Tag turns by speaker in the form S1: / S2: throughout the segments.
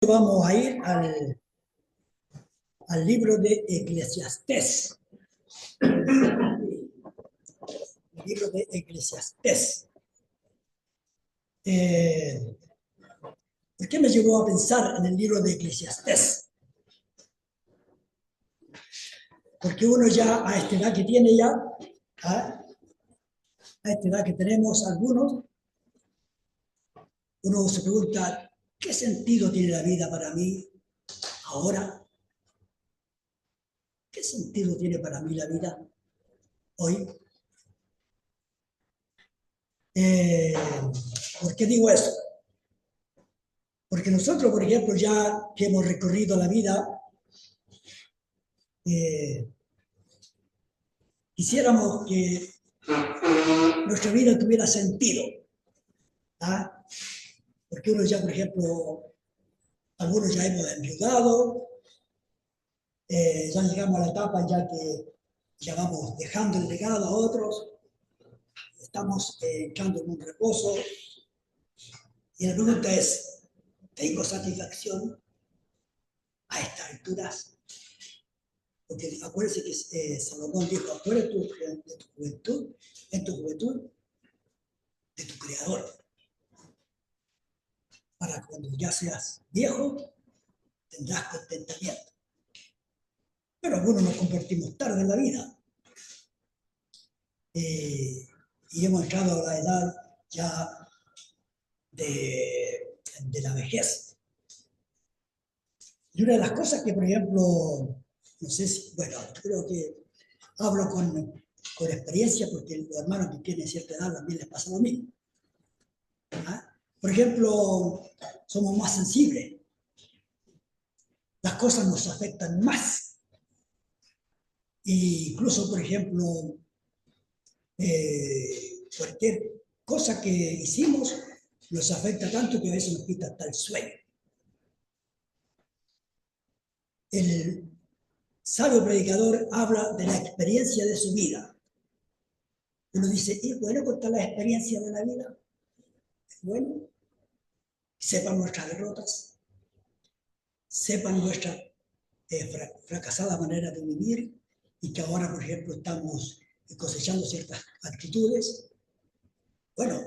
S1: vamos a ir al libro de Eclesiastés. El libro de Eclesiastés. ¿Por qué me llevó a pensar en el libro de Eclesiastés? Porque uno ya, a esta edad que tiene ya, a esta edad que tenemos algunos, uno se pregunta, ¿qué sentido tiene la vida para mí ahora? ¿Qué sentido tiene para mí la vida hoy? ¿Por qué digo eso? Porque nosotros, por ejemplo, ya que hemos recorrido la vida, quisiéramos que nuestra vida tuviera sentido. ¿Ah? Porque uno ya, por ejemplo, algunos ya hemos enviudado, ya llegamos a la etapa ya que ya vamos dejando el legado a otros, estamos entrando en un reposo, y la pregunta es, ¿tengo satisfacción a estas alturas? Porque acuérdense que Salomón dijo, acuérdate de tu juventud, en tu juventud, de tu Creador, para cuando ya seas viejo, tendrás contentamiento. Pero algunos nos convertimos tarde en la vida, y hemos entrado a la edad ya de la vejez. Y una de las cosas que, por ejemplo, no sé si, bueno, creo que hablo con experiencia, porque los hermanos que tienen cierta edad también les pasa lo mismo. ¿Ah? Por ejemplo, somos más sensibles. Las cosas nos afectan más. E incluso, por ejemplo, cualquier cosa que hicimos nos afecta tanto que a veces nos quita hasta el sueño. El sabio predicador habla de la experiencia de su vida. Uno dice, ¿es bueno contar la experiencia de la vida? ¿Es bueno? Sepan nuestras derrotas, sepan nuestra fracasada manera de vivir, y que ahora, por ejemplo, estamos cosechando ciertas actitudes. Bueno,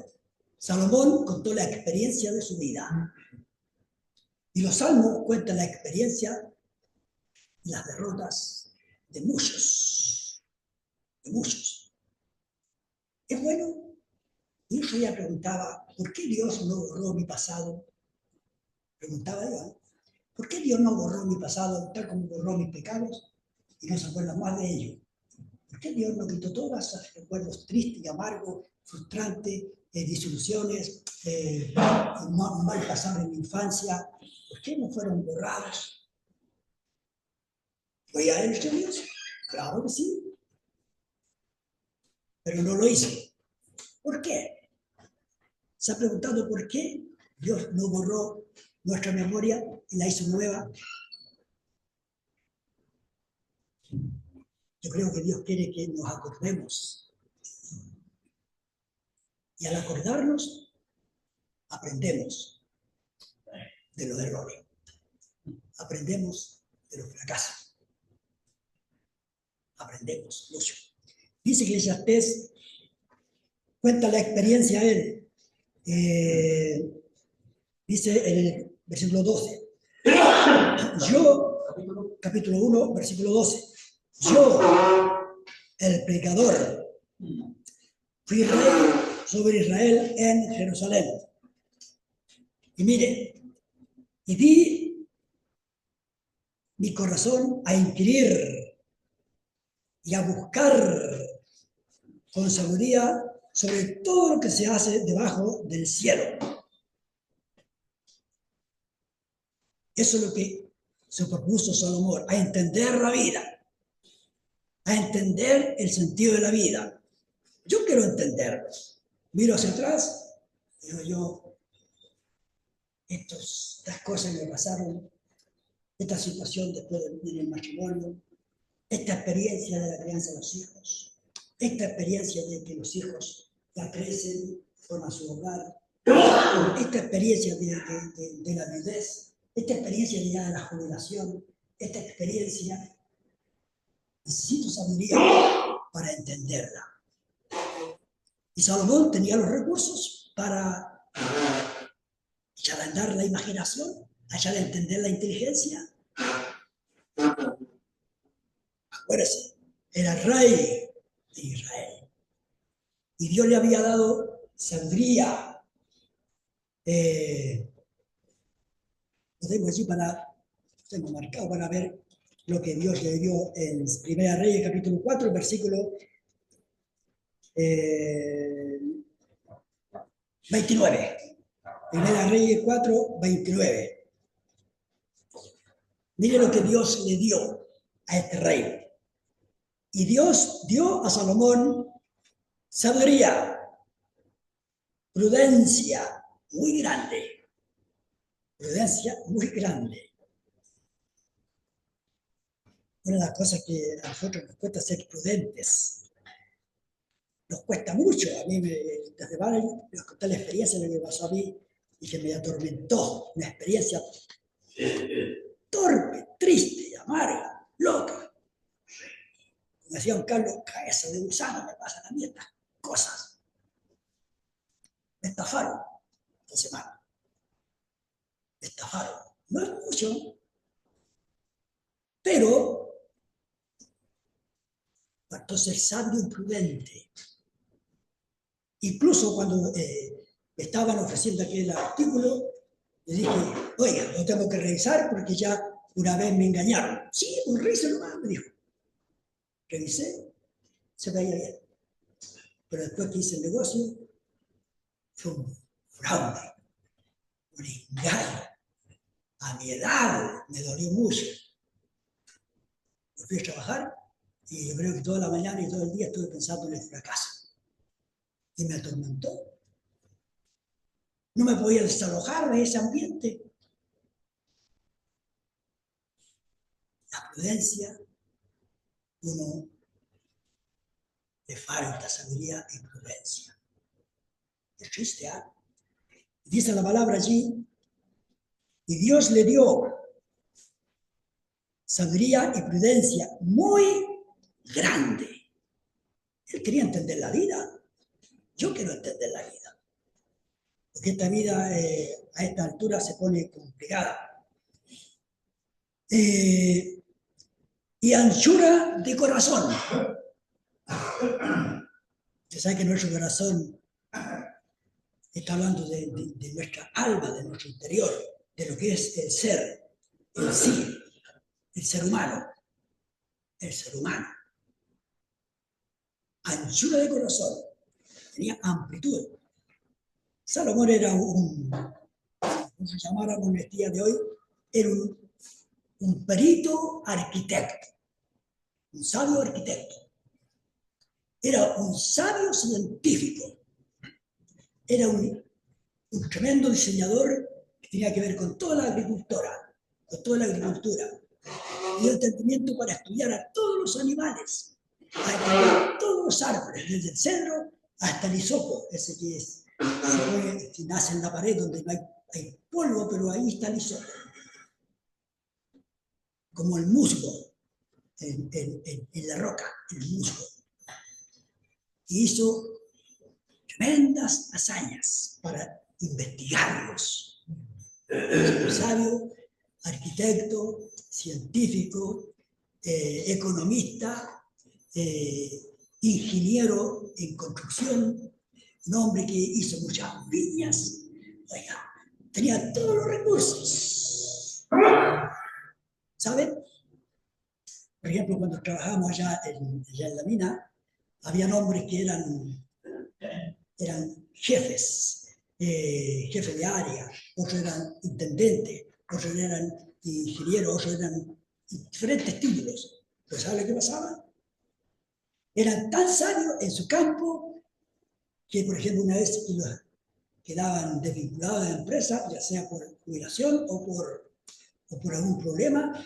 S1: Salomón contó la experiencia de su vida, y los salmos cuentan la experiencia y las derrotas de muchos, de muchos. ¿Es bueno? Y yo ya preguntaba, ¿por qué Dios no borró mi pasado? Preguntaba yo, ¿por qué Dios no borró mi pasado tal como borró mis pecados y no se acuerda más de ellos? ¿Por qué Dios no quitó todos esos recuerdos tristes y amargos, frustrantes, disoluciones, mal pasado en mi infancia? ¿Por qué no fueron borrados? ¿Fue a él Dios? Claro que sí. Pero no lo hizo. ¿Por qué? ¿Se ha preguntado por qué Dios no borró nuestra memoria y la hizo nueva? Yo creo que Dios quiere que nos acordemos. Y al acordarnos, aprendemos de los errores. Aprendemos de los fracasos. Aprendemos mucho. Dice que Eclesiastés cuenta la experiencia a él. Dice en el versículo 12. Yo, capítulo 1, versículo 12. Yo, el predicador, fui rey sobre Israel en Jerusalén. Y mire, y di mi corazón a inquirir y a buscar con sabiduría sobre todo lo que se hace debajo del cielo. Eso es lo que se propuso Salomón, a entender la vida, a entender el sentido de la vida. Yo quiero entenderlo. Miro hacia atrás, digo yo, estas cosas me pasaron, esta situación después de vivir el matrimonio, esta experiencia de la crianza de los hijos, esta experiencia de que los hijos ya crecen, forman su hogar, esta experiencia de la viudez, esta experiencia ligada a la jubilación, esta experiencia, necesito sabiduría para entenderla. Y Salomón tenía los recursos para echar a andar la imaginación, echar a entender la inteligencia. Acuérdense, era rey de Israel. Y Dios le había dado sabiduría. Lo tengo allí tengo marcado para ver lo que Dios le dio en Primera Reyes, capítulo 4, versículo 29. Primera Reyes 4, 29. Mire lo que Dios le dio a este rey. Y Dios dio a Salomón sabiduría, prudencia muy grande. Prudencia muy grande. Una de las cosas que a nosotros nos cuesta ser prudentes. Nos cuesta mucho. A mí, desde varios, les conté la experiencia de lo que pasó a mí y que me atormentó. Una experiencia torpe, triste, amarga, loca. Como decía don Carlos, cabeza de gusano me pasan a mí estas cosas. Me estafaron esta semana. Me estafaron. No es mucho, pero faltó ser sabio y prudente. Incluso cuando estaban ofreciendo aquel artículo, le dije, oiga, lo tengo que revisar porque ya una vez me engañaron. Sí, un riso nomás, me dijo. Revisé, se veía bien. Pero después que hice el negocio, fue un fraude, un engaño. A mi edad me dolió mucho. Me fui a trabajar y yo creo que toda la mañana y todo el día estuve pensando en el fracaso. Y me atormentó. No me podía desalojar de ese ambiente. La prudencia, uno le falta sabiduría y prudencia. Es triste, ¿eh? Dice la palabra allí, y Dios le dio sabiduría y prudencia muy grande. Él quería entender la vida. Yo quiero entender la vida. Porque esta vida a esta altura se pone complicada. Y anchura de corazón. Usted sabe que nuestro corazón está hablando de nuestra alma, de nuestro interior, de lo que es el ser, el sí, el ser humano. El ser humano. Anchura de corazón. Tenía amplitud. Salomón era como se llamáramos en el día de hoy, era un perito arquitecto, un sabio arquitecto. Era un sabio científico. Era un tremendo diseñador que tenía que ver con toda la agricultura, y entendimiento para estudiar a todos los animales, a estudiar todos los árboles, desde el cedro hasta el hisopo, ese que nace en la pared donde no hay polvo, pero ahí está el hisopo. Como el musgo en la roca, el musgo. Y hizo tremendas hazañas para investigarlos. Un sabio, arquitecto, científico, economista, ingeniero en construcción, un hombre que hizo muchas viñas, oiga, tenía todos los recursos. ¿Saben? Por ejemplo, cuando trabajábamos allá en la mina, había hombres que eran jefes, jefes de área, otros eran intendentes, otros eran ingenieros, otros eran diferentes títulos. ¿Pero sabe lo que pasaba? Eran tan sabios en su campo que, por ejemplo, una vez quedaban desvinculados de la empresa, ya sea por jubilación o por algún problema,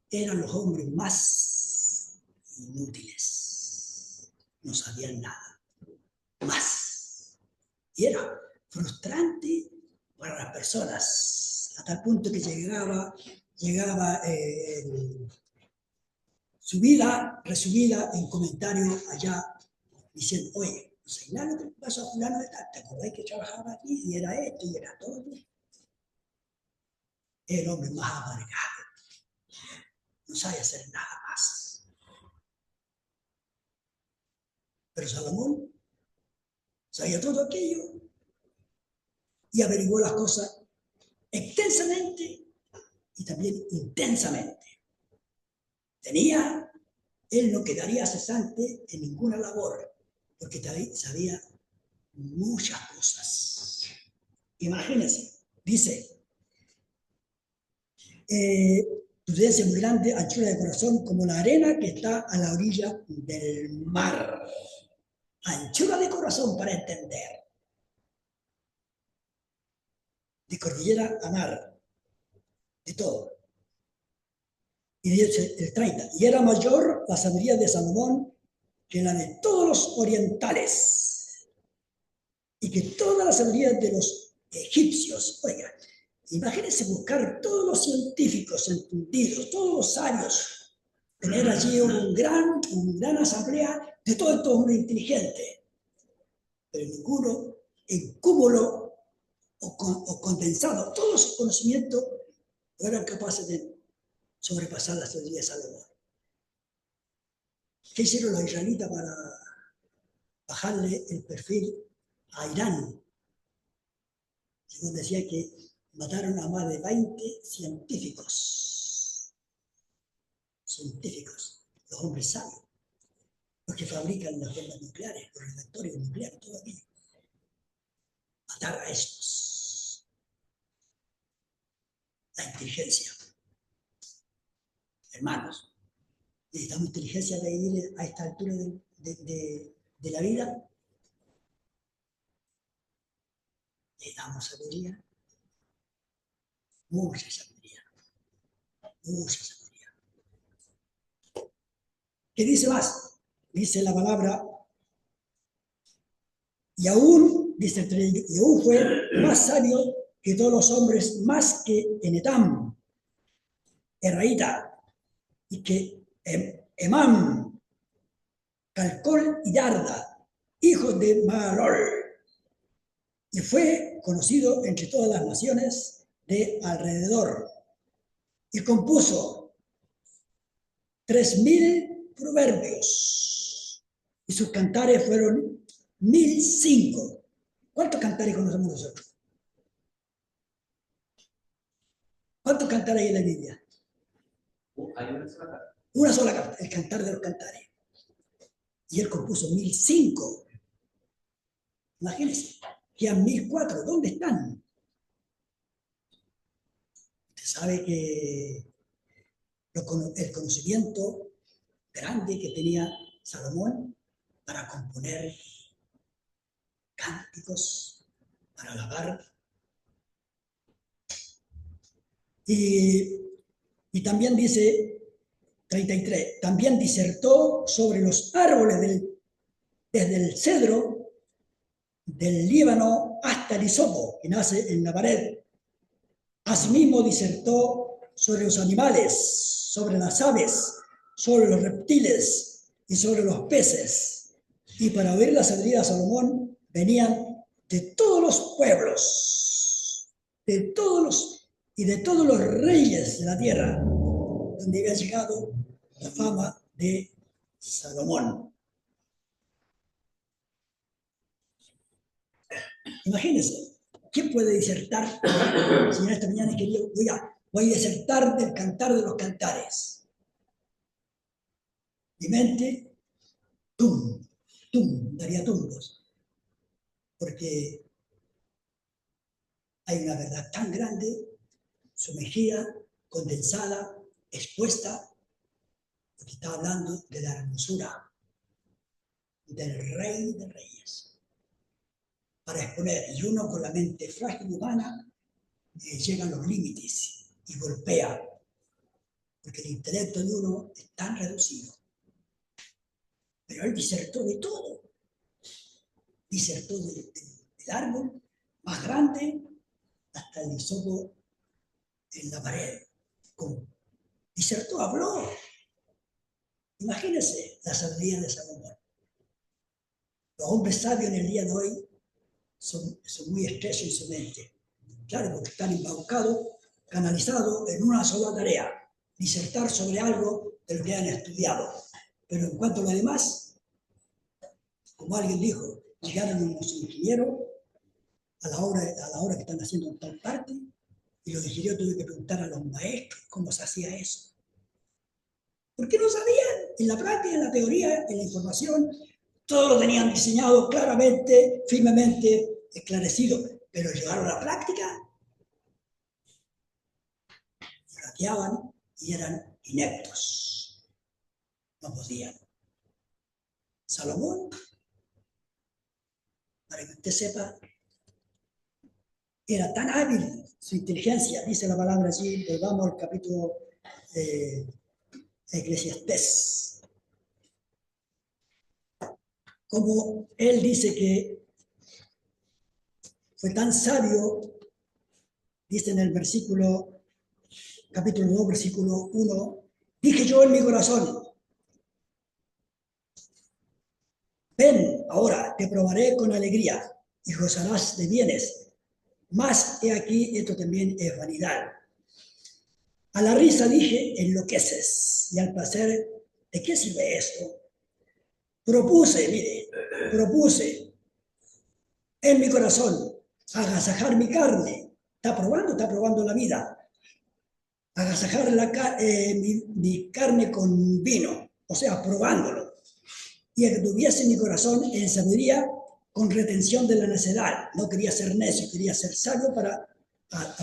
S1: eran los hombres más inútiles. No sabían nada. Más. Y era frustrante para las personas, a tal punto que llegaba su vida resumida en comentarios allá, diciendo, oye, no sé nada lo que pasó a fulano de tal, ¿te acordás que trabajaba aquí y era esto y era todo? El hombre más amargado, no sabe hacer nada más. Pero Salomón sabía todo aquello y averiguó las cosas extensamente y también intensamente. Él no quedaría cesante en ninguna labor, porque sabía muchas cosas. Imagínense, dice, prudencia muy grande, anchura de corazón, como la arena que está a la orilla del mar. Anchura de corazón para entender. De cordillera a mar, de todo. Y dice el 30, y era mayor la sabiduría de Salomón que la de todos los orientales, y que toda la sabiduría de los egipcios. Oiga, imagínense buscar todos los científicos entendidos, todos los sabios, tener allí una gran asamblea de todo el hombre inteligente, pero ninguno en cúmulo o condensado, todos sus conocimientos no eran capaces de sobrepasar la sabiduría de Salomón. ¿Qué hicieron los israelitas para bajarle el perfil a Irán? Según decía que mataron a más de 20 científicos, los hombres sabios, los que fabrican las bombas nucleares, los reactores nucleares, todo aquello. Matar a estos. La inteligencia. Hermanos, necesitamos inteligencia de ir a esta altura de la vida. Necesitamos sabiduría. Mucha sabiduría. Mucha sabiduría. ¿Qué dice más? Dice la palabra, y aún, dice el 3, y aún fue más sabio que todos los hombres, más que Enetam, Erraíta, y que Emam, Calcol y Darda, hijos de Mahalol, y fue conocido entre todas las naciones de alrededor, y compuso 3000 proverbios, y sus cantares fueron 1005. ¿Cuántos cantares conocemos nosotros? ¿Cuántos cantares hay en la Biblia?
S2: Hay una sola carta.
S1: Una sola carta, el cantar de los cantares. Y él compuso 1005. Imagínense, quedan 1004. ¿Dónde están? Usted sabe que el conocimiento grande que tenía Salomón para componer cánticos, para alabar. Y también dice 33, también disertó sobre los árboles desde el cedro del Líbano hasta el hisopo, que nace en la pared. Asimismo disertó sobre los animales, sobre las aves, sobre los reptiles y sobre los peces. Y para oír la sabiduría de Salomón venían de todos los pueblos, de todos los reyes de la tierra, donde había llegado la fama de Salomón. Imagínense, ¿quién puede disertar? Si en esta mañana quería, voy a disertar del cantar de los cantares. Mi mente, daría tumbos, porque hay una verdad tan grande, sumergida, condensada, expuesta, porque está hablando de la hermosura del Rey de Reyes. Para exponer, y uno con la mente frágil humana llega a los límites y golpea, porque el intelecto de uno es tan reducido. Pero él disertó de todo. Disertó del árbol más grande hasta el hisopo en la pared. Disertó, habló. Imagínense la sabiduría de Salomón. Los hombres sabios en el día de hoy son muy estresos en su mente. Claro, porque están embaucados, canalizados en una sola tarea, disertar sobre algo del que han estudiado. Pero en cuanto a lo demás, como alguien dijo, llegaron unos ingenieros a la hora que están haciendo en tal parte, y los ingenieros tuve que preguntar a los maestros cómo se hacía eso. Porque no sabían, en la práctica, en la teoría, en la información, todo lo tenían diseñado claramente, firmemente, esclarecido, pero llegaron a la práctica, flaqueaban y eran ineptos. No podían. Salomón, para que usted sepa, era tan hábil su inteligencia, dice la palabra allí, volvamos al capítulo Eclesiastés, como él dice que fue tan sabio, dice en el capítulo 2, versículo 1, dije yo en mi corazón, ven, ahora te probaré con alegría y gozarás de bienes, mas he aquí, esto también es vanidad. A la risa dije, enloqueces, y al placer, ¿de qué sirve esto? Propuse en mi corazón agasajar mi carne. Está probando la vida. Agasajar mi carne con vino, o sea, probándolo. Y tuviese mi corazón en sabiduría con retención de la necedad. No quería ser necio, quería ser sabio para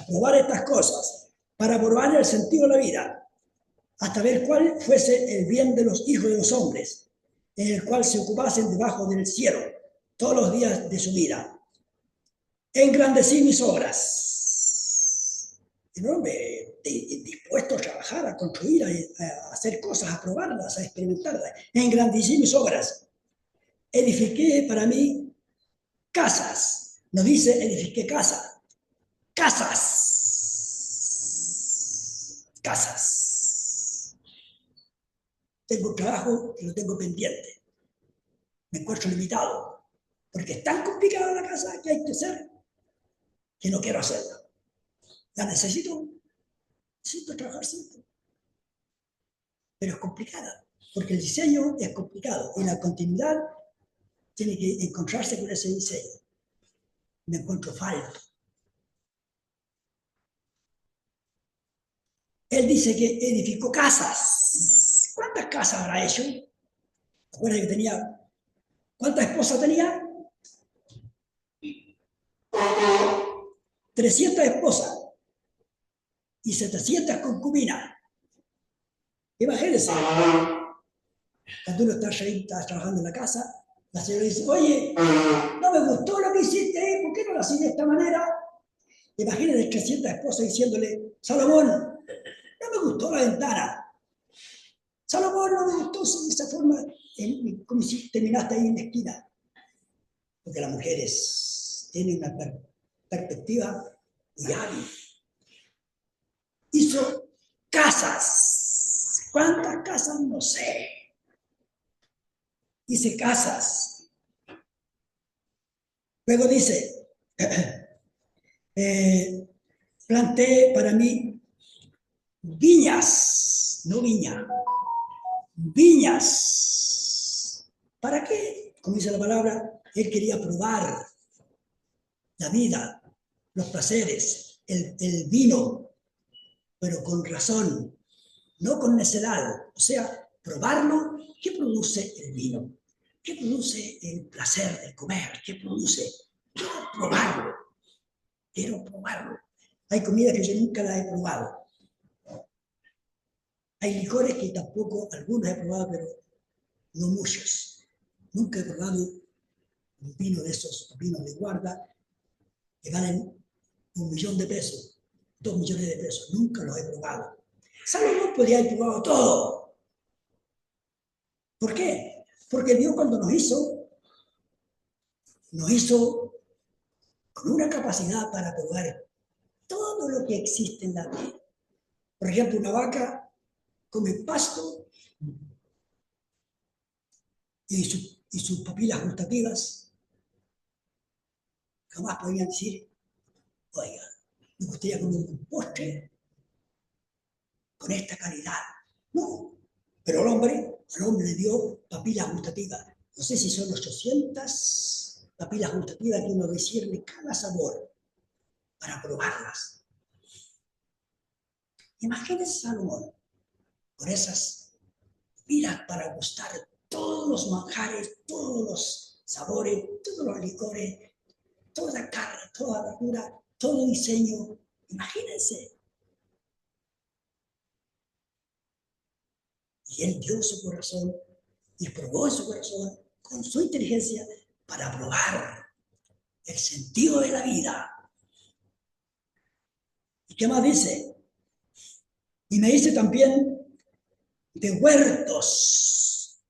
S1: probar estas cosas, para probar el sentido de la vida, hasta ver cuál fuese el bien de los hijos de los hombres, en el cual se ocupasen debajo del cielo todos los días de su vida. Engrandecí mis obras. El hombre dispuesto a trabajar, a construir, a hacer cosas, a probarlas, a experimentarlas. Engrandecí mis obras. Edifiqué para mí casas. No dice edifiqué casa. Casas. Casas. Tengo un trabajo que lo tengo pendiente. Me encuentro limitado. Porque es tan complicada la casa que hay que hacer que no quiero hacerla. La necesito trabajar siempre. Pero es complicada, porque el diseño es complicado y la continuidad tiene que encontrarse con ese diseño. Me encuentro falto. Él dice que edificó casas. ¿Cuántas casas habrá hecho? ¿Recuerda que tenía? ¿Cuántas esposas tenía? 300 esposas y 700 concubinas. Imagínense, cuando uno está trabajando en la casa, la señora dice, oye, no me gustó lo que hiciste, ¿por qué no lo hacías de esta manera? Imagínense 300 esposas diciéndole, Salomón, no me gustó la ventana. Salomón, no me gustó de esa forma, como si terminaste ahí en la esquina. Porque las mujeres tienen una perspectiva muy hábil. Hizo casas. ¿Cuántas casas? No sé. Hice casas. Luego dice, planté para mí viñas, no viña, viñas. ¿Para qué? Como dice la palabra, él quería probar la vida, los placeres, el vino, pero con razón, no con necedad. O sea, probarlo. ¿Qué produce el vino? ¿Qué produce el placer de comer? ¿Qué produce? Quiero probarlo. Quiero probarlo. Hay comidas que yo nunca las he probado. Hay licores que tampoco, algunos he probado, pero no muchos. Nunca he probado un vino de esos vinos de guarda que valen 1.000.000 de pesos, 2 millones de pesos. Nunca los he probado. Salomón podía haber probado todo. ¿Por qué? Porque Dios cuando nos hizo con una capacidad para probar todo lo que existe en la tierra. Por ejemplo, una vaca come pasto y sus papilas gustativas jamás podrían decir, oiga, me gustaría comer un postre con esta calidad. No, pero al hombre le dio papilas gustativas. No sé si son 800 papilas gustativas que uno discierne cada sabor para probarlas. Imagínense Salomón con esas papilas para gustar todos los manjares, todos los sabores, todos los licores, toda carne, toda verdura, todo diseño. Imagínense. Y él dio su corazón y probó su corazón con su inteligencia para probar el sentido de la vida. ¿Y qué más dice? Y me dice también de huertos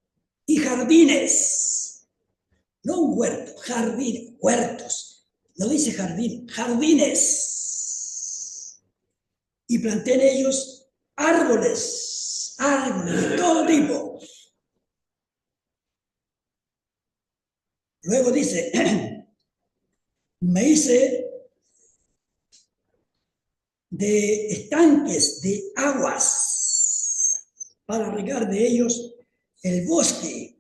S1: y jardines. No un huerto, jardín, huertos. No dice jardín, jardines. Y planté en ellos árboles de todo tipo. Luego dice, me hice de estanques de aguas para regar de ellos el bosque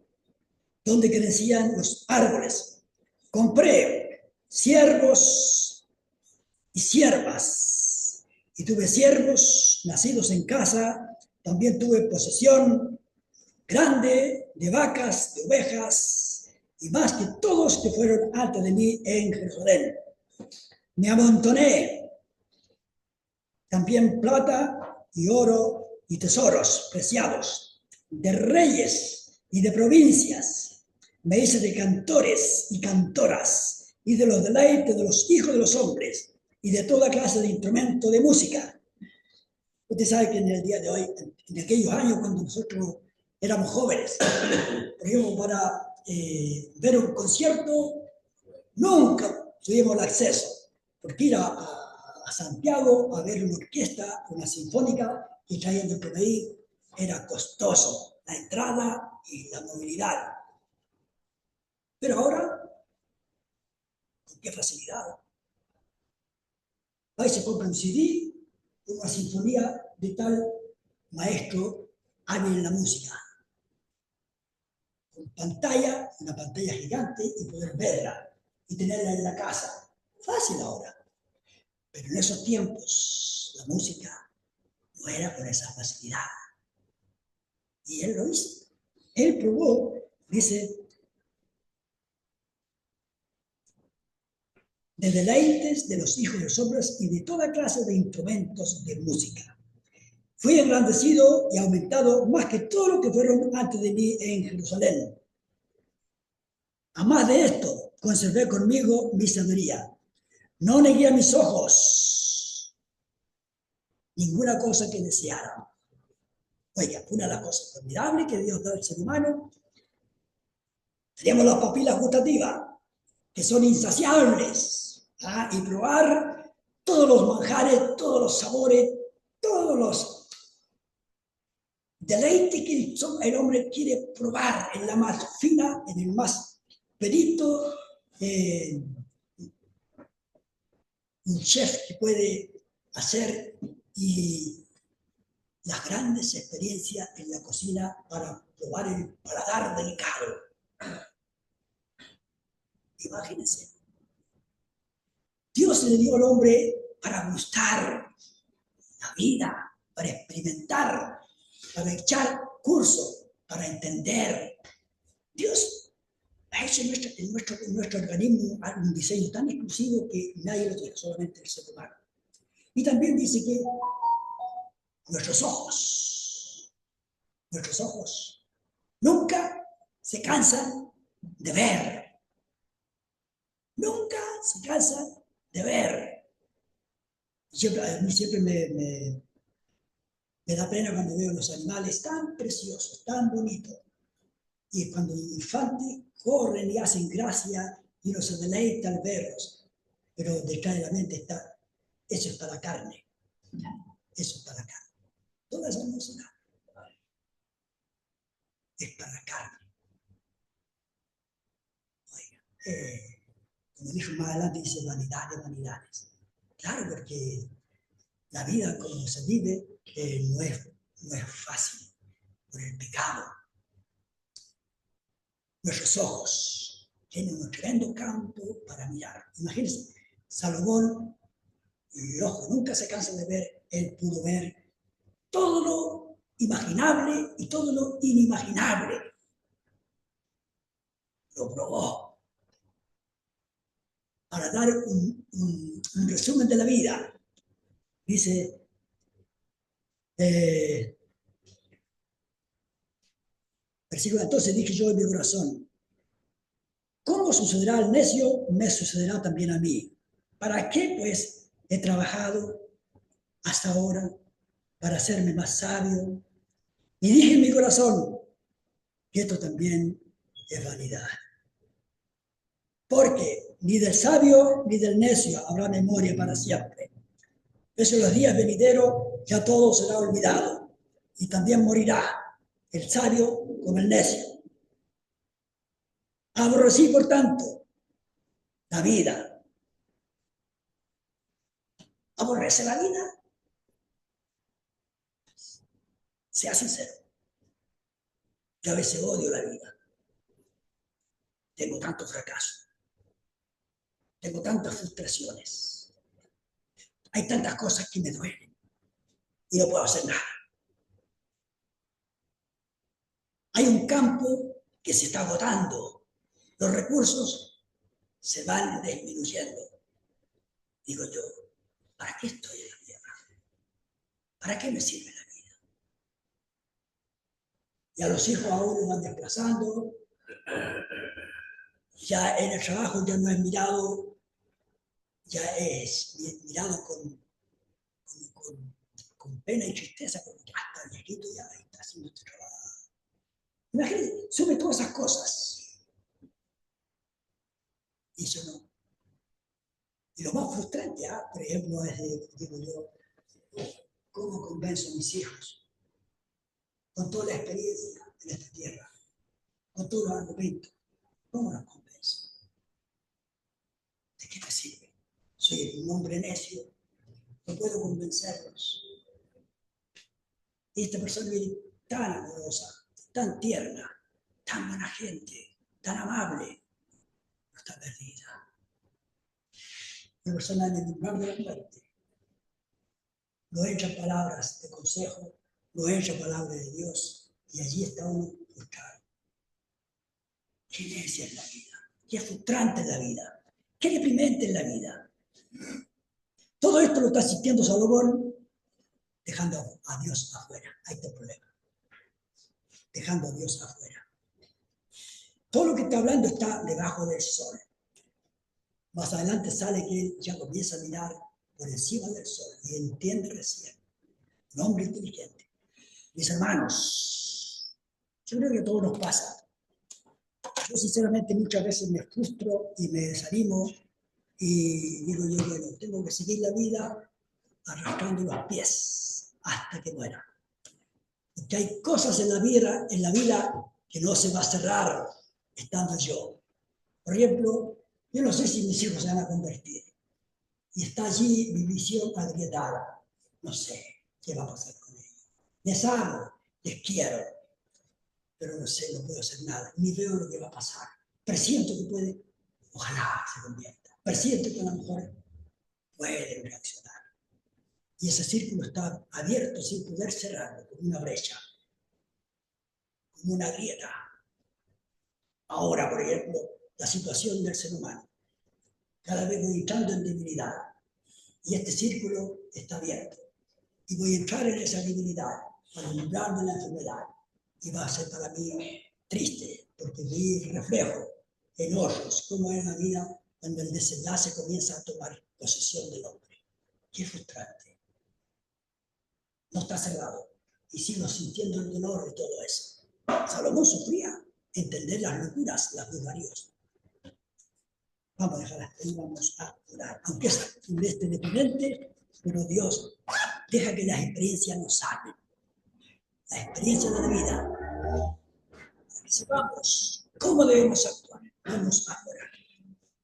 S1: donde crecían los árboles. Compré siervos y siervas, y tuve siervos nacidos en casa, también tuve posesión grande de vacas, de ovejas, y más que todos que fueron antes de mí en Jerusalén. Me amontoné también plata y oro y tesoros preciados, de reyes y de provincias. Me hice de cantores y cantoras, y de los deleites de los hijos de los hombres, y de toda clase de instrumento de música. Usted sabe que en el día de hoy, en aquellos años cuando nosotros éramos jóvenes, por ejemplo, para ver un concierto, nunca tuvimos el acceso, porque ir a Santiago a ver una orquesta, una sinfónica, y trayendo por ahí era costoso, la entrada y la movilidad. Pero ahora, con qué facilidad. Va y se compra un CD, una sinfonía de tal maestro hábil en la música. Con pantalla, una pantalla gigante, y poder verla y tenerla en la casa. Fácil ahora. Pero en esos tiempos la música no era con esa facilidad. Y él lo hizo. Él probó, dice, de deleites de los hijos de los hombres y de toda clase de instrumentos de música. Fui engrandecido y aumentado más que todos los que fueron antes de mí en Jerusalén. A más de esto, conservé conmigo mi sabiduría. No negué a mis ojos ninguna cosa que desearan. Oiga, una de las cosas formidables que Dios da al ser humano, tenemos las papilas gustativas, que son insaciables, y probar todos los manjares, todos los sabores, todos los deleites que el hombre quiere probar en la más fina, en el más perito, un chef que puede hacer, y las grandes experiencias en la cocina para probar el paladar delicado. Imagínense. Dios le dio al hombre para gustar la vida, para experimentar, para echar curso, para entender. Dios ha hecho en nuestro organismo un diseño tan exclusivo que nadie lo tiene, solamente el ser humano. Y también dice que nuestros ojos nunca se cansan de ver. Nunca se cansan de ver. A mí siempre me da pena cuando veo los animales tan preciosos, tan bonitos. Y cuando los infantes corren y hacen gracia y uno se deleita al verlos. Pero detrás de la mente está eso es para la carne. Eso es para la carne. Toda esa hermosura es para la carne. Oiga, como dijo más adelante, dice vanidad de vanidades. Claro, porque la vida como se vive no es fácil por el pecado. Nuestros ojos tienen un tremendo campo para mirar. Imagínense, Salomón, el ojo nunca se cansa de ver, él pudo ver todo lo imaginable y todo lo inimaginable. Lo probó. Para dar un resumen de la vida, dice, versículo, entonces dije yo en mi corazón, ¿cómo sucederá al necio? Me sucederá también a mí. ¿Para qué, pues, he trabajado hasta ahora? Para hacerme más sabio. Y dije en mi corazón que esto también es vanidad. Porque ni del sabio ni del necio habrá memoria para siempre. Eso en los días venideros ya todo será olvidado. Y también morirá el sabio como el necio. Aborrecí, por tanto, la vida. ¿Aborrece la vida? Sea sincero. Yo a veces odio la vida. Tengo tanto fracaso. Tengo tantas frustraciones. Hay tantas cosas que me duelen. Y no puedo hacer nada. Hay un campo que se está agotando. Los recursos se van disminuyendo. Digo yo, ¿para qué estoy en la tierra? ¿Para qué me sirve la vida? Y a los hijos aún los van desplazando. Ya en el trabajo ya no es mirado, ya es mirado con pena y tristeza, porque ya está viejito, ya está haciendo este trabajo. Imagínense, sube todas esas cosas. Y eso no. Y lo más frustrante, por ejemplo, es, digo yo, ¿cómo convenzo a mis hijos? Con toda la experiencia en esta tierra, con todos los argumentos, ¿cómo los convenzo? ¿De qué me sirve? Soy un hombre necio, no puedo convencerlos. Y esta persona viene tan amorosa, tan tierna, tan buena gente, tan amable, no está perdida. Una persona en el lugar de la muerte no echa palabras de consejo, no echa palabras de Dios, y allí está uno frustrado. Qué necia es la vida, qué frustrante es la vida, qué deprimente es la vida. Todo esto lo está asistiendo Salomón, dejando a Dios afuera. Ahí está el problema. Dejando a Dios afuera. Todo lo que está hablando está debajo del sol. Más adelante sale que él ya comienza a mirar por encima del sol y entiende recién. Un hombre inteligente. Mis hermanos, yo creo que a todos nos pasa. Yo sinceramente muchas veces me frustro y me desanimo y digo yo, bueno, tengo que seguir la vida arrastrando los pies hasta que muera. Porque hay cosas en la vida que no se va a cerrar estando yo. Por ejemplo, yo no sé si mis hijos se van a convertir. Y está allí mi visión agrietada. No sé qué va a pasar con ellos. Les amo, les quiero, pero no sé, no puedo hacer nada. Ni veo lo que va a pasar. Presiento que puede, ojalá se convierta. Presiento que a lo mejor pueden reaccionar. Y ese círculo está abierto sin poder cerrarlo, como una brecha, como una grieta. Ahora, por ejemplo, la situación del ser humano. Cada vez voy entrando en debilidad. Y este círculo está abierto. Y voy a entrar en esa debilidad para librarme de la enfermedad. Y va a ser para mí triste, porque vi el reflejo en otros, cómo es la vida cuando el desenlace comienza a tomar posesión del hombre. Qué frustrante. No está cerrado. Y sigo sintiendo el dolor de todo eso. Salomón sufría entender las locuras, las vulgarías. Vamos a dejar hasta ahí, vamos a orar. Aunque es deprimente, Pero Dios deja que las experiencias nos salven. La experiencia de la vida. Sepamos cómo debemos actuar. Vamos a orar.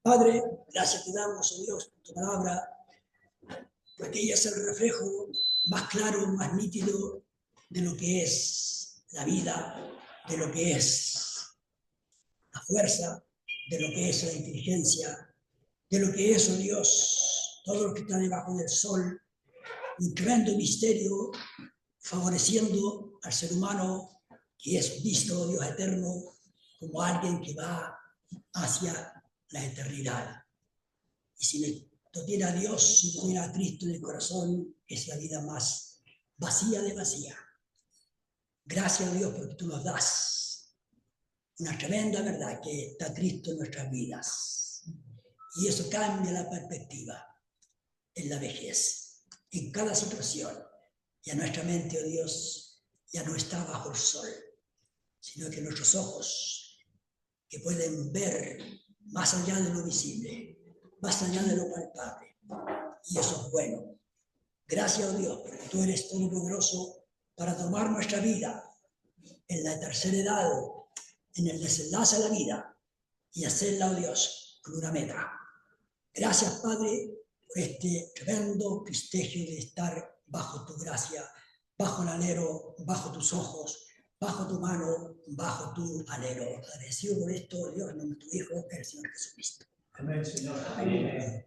S1: Padre, gracias te damos, oh Dios, por tu palabra, porque ella es el reflejo más claro, más nítido de lo que es la vida, de lo que es la fuerza, de lo que es la inteligencia, de lo que es, oh Dios, todo lo que está debajo del sol, un tremendo misterio favoreciendo al ser humano que es visto, oh Dios eterno, como alguien que va hacia la eternidad. Y si no tiene a Dios, si no tiene a Cristo en el corazón, es la vida más vacía de vacía. Gracias a Dios porque tú nos das una tremenda verdad que está Cristo en nuestras vidas. Y eso cambia la perspectiva en la vejez, en cada situación. Ya nuestra mente, oh Dios, ya no está bajo el sol, sino que nuestros ojos, que pueden ver más allá de lo visible, más allá de lo palpable. Y eso es bueno. Gracias, oh Dios, porque tú eres todopoderoso para tomar nuestra vida en la tercera edad, en el desenlace de la vida, y hacerla, oh Dios, con una meta. Gracias, Padre, por este tremendo privilegio de estar bajo tu gracia, bajo el alero, bajo tus ojos, bajo tu mano, bajo tu alero. Agradecido por esto, Dios, en nombre de tu Hijo, el Señor Jesucristo.
S2: Amén, Señor.
S1: Amén.